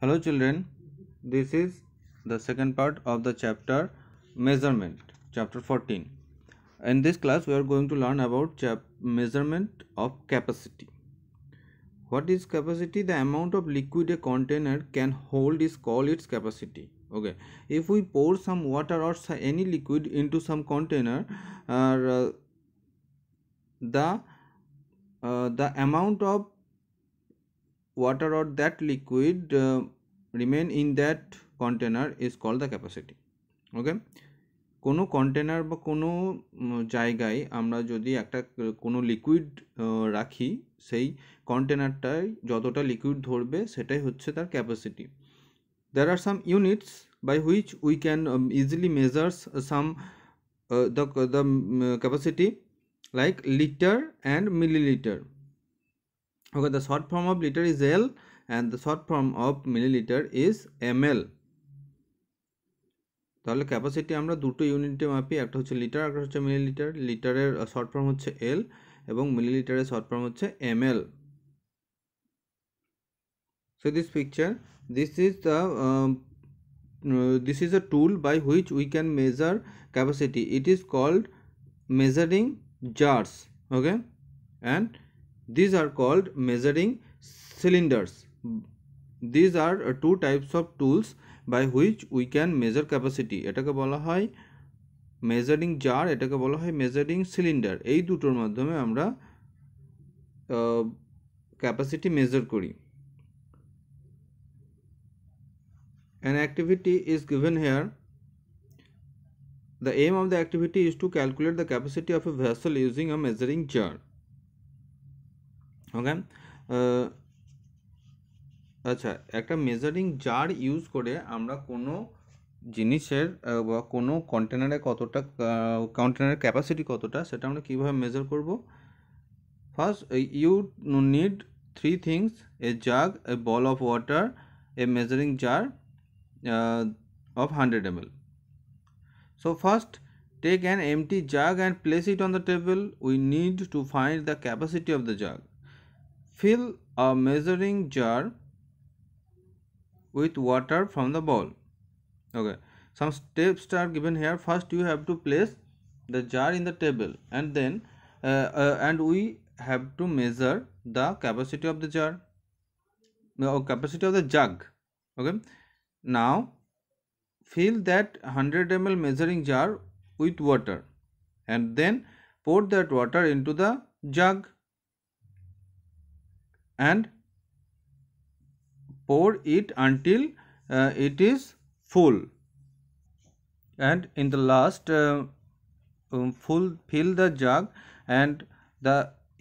Hello children, this is the second part of the chapter measurement, chapter 14. In this class we are going to learn about measurement of capacity. What is capacity? The amount of liquid a container can hold is called its capacity. Okay, if we pour some water or any liquid into some container, the amount of water or that liquid remain in that container is called the capacity. Okay, কোনো container বা কোনো জায়গায় আমরা যদি একটা কোনো liquid রাখি, সেই কন্টেনারটায় যতটা লিকুইড ধরবে সেটাই হচ্ছে তার capacity. There are some units by which we can easily measure some the capacity like liter and milliliter. Okay, the short form of liter is L and the short form of milliliter is ml. তাহলে capacity আমরা দুটো ইউনিটে মাপি, একটা হচ্ছে litre আর একটা হচ্ছে millilitre. লিটারের short form হচ্ছে এল এবং মিলিলিটারের শর্ট ফর্ম হচ্ছে ml. So this picture, this is a tool by which we can measure capacity. It is called measuring jars. Okay, and these are called measuring cylinders. These are two types of tools by which we can measure capacity. এটাকে বলা হয় measuring jar, এটাকে বলা হয় measuring cylinder. এই দুটোর মাধ্যমে আমরা ক্যাপাসিটি মেজার করি. An activity is given here. The aim of the activity is to calculate the capacity of a vessel using a measuring jar. Okay, আচ্ছা, একটা মেজারিং জার ইউজ করে আমরা কোনো জিনিসের বা কোনো কন্টেনারে কতটা কন্টেনারের ক্যাপাসিটি কতটা সেটা আমরা কীভাবে মেজার করব. First you need three things: a jug, a bowl of water, a measuring jar of 100 ml. So first take an empty jug and place it on the table. We need to find the capacity of the jug. Fill a measuring jar with water from the bowl. Okay, some steps are given here. First you have to place the jar in the table and then and we have to measure the capacity of the jar, capacity of the jug. Okay, now fill that 100 ml measuring jar with water and then pour that water into the jug and pour it until it is full, and in the last fill the jug, and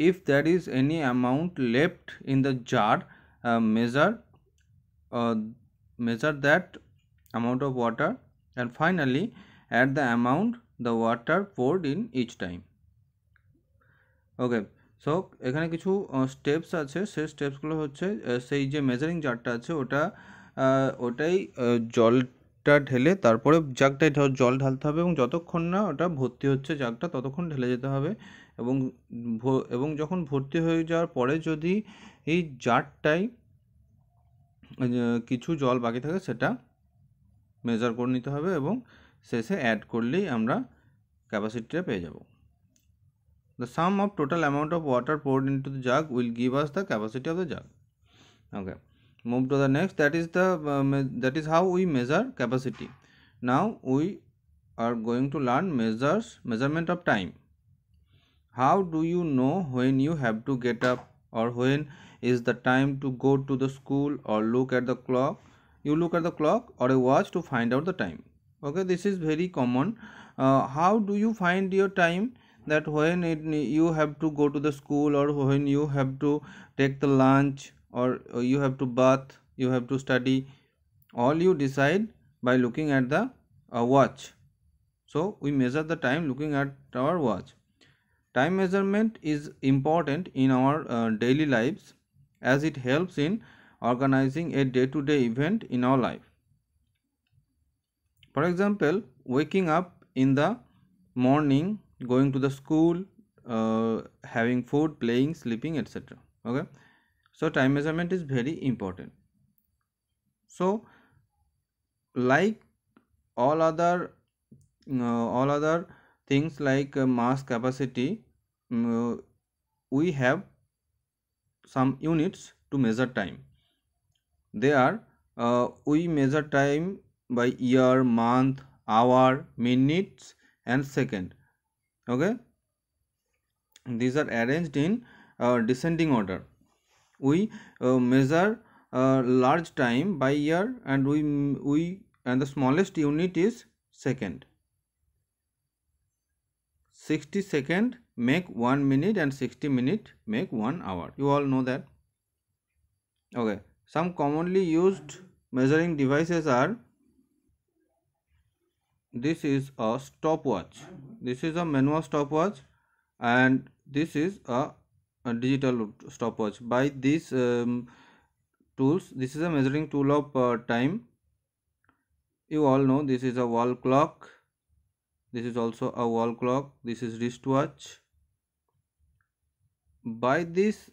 if there is any amount left in the jar, measure that amount of water and finally add the amount the water poured in each time. Okay, so এখানে কিছু steps আছে. সেই স্টেপসগুলো হচ্ছে সেই যে measuring জারটা আছে ওটাই জলটা ঢেলে তারপরে জাগটায় জল ঢালতে হবে এবং যতক্ষণ না ওটা ভর্তি হচ্ছে জাগটা ততক্ষণ ঢেলে যেতে হবে. এবং যখন ভর্তি হয়ে যাওয়ার পরে যদি এই জারটায় কিছু জল বাকি থাকে সেটা মেজার করে নিতে হবে এবং শেষে অ্যাড করলেই আমরা ক্যাপাসিটিটা পেয়ে যাব. The sum of total amount of water poured into the jug will give us the capacity of the jug. Okay, move to the next. That is how we measure capacity. Now we are going to learn measurement of time. How do you know when you have to get up or when is the time to go to the school or look at the clock? You look at the clock or a watch to find out the time. Okay, this is very common. How do you find your time? That when you have to go to the school or when you have to take the lunch or you have to bath, you have to study, all you decide by looking at the watch. So we measure the time looking at our watch. Time measurement is important in our daily lives as it helps in organizing a day-to-day event in our life. For example, waking up in the morning, going to the school, having food, playing, sleeping, etc. Okay, so time measurement is very important. So like all other things like mass capacity, we have some units to measure time. They are we measure time by year, month, hour, minutes and second. Okay, these are arranged in descending order. We measure large time by year, and we and the smallest unit is second. 60 second make 1 minute and 60 minute make 1 hour. You all know that. Okay, some commonly used measuring devices are: this is a stopwatch, this is a manual stopwatch, and this is a digital stopwatch. By these tools, this is a measuring tool of time. You all know this is a wall clock, this is also a wall clock, this is wristwatch. By this,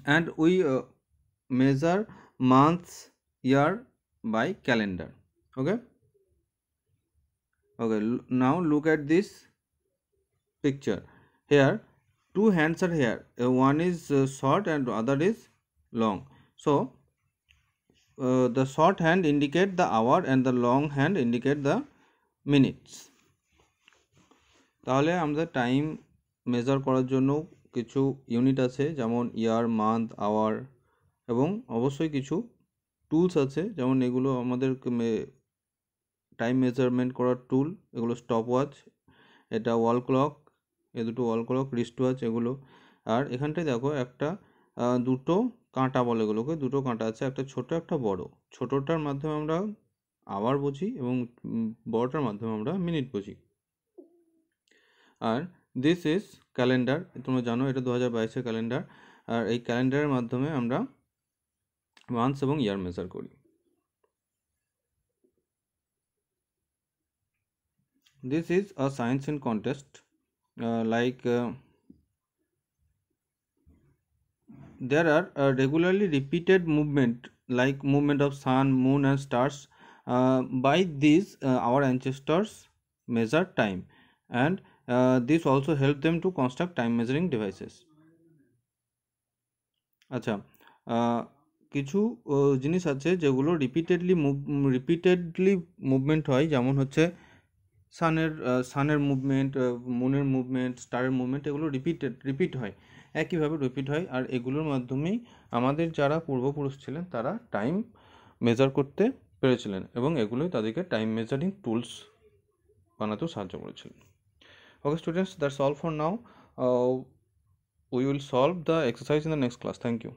and we measure months, year by calendar. Okay, now look at this picture. Here two hands are here, one is short and other is long. So the short hand indicate the hour and the long hand indicate the minutes. তাহলে আমাদের time measure করার জন্য কিছু unit আছে, যেমন ইয়ার, month, hour, এবং অবশ্যই কিছু টুলস আছে, যেমন এগুলো আমাদের টাইম মেজারমেন্ট করার টুল। এগুলো স্টপওয়াচ, এটা ওয়াল ক্লক, এ দুটো ওয়াল ক্লক, রিস্ট ওয়াচ এগুলো। আর এখানটায় দেখো একটা দুটো কাঁটা বলে এগুলোকে, দুটো কাঁটা আছে, একটা ছোট একটা বড়। ছোটোটার মাধ্যমে আমরা আওয়ার বুঝি এবং বড়টার মাধ্যমে আমরা মিনিট বুঝি। আর দিস ইজ ক্যালেন্ডার, তোমরা জানো এটা 2022-এর ক্যালেন্ডার। আর এই ক্যালেন্ডারের মাধ্যমে আমরা মান্থস এবং ইয়ার মেজার করি। This is a science in contest, there are regularly repeated movement like movement of sun, moon and stars. By these our ancestors measure time, and this also helped them to construct time measuring devices. আচ্ছা, কিছু জিনিস আছে যেগুলো repeatedly movement হয়, যেমন হচ্ছে সানের movement, মুনের movement, স্টারের movement, এগুলো রিপিট হয়, একইভাবে রিপিট হয়। আর এগুলোর মাধ্যমেই আমাদের যারা পূর্বপুরুষ ছিলেন তারা টাইম মেজার করতে পেরেছিলেন, এবং এগুলোই তাদেরকে টাইম মেজারিং টুলস বানাতেও সাহায্য করেছিলেন। Okay students, that's all for now. We will solve the exercise in the next class. Thank you.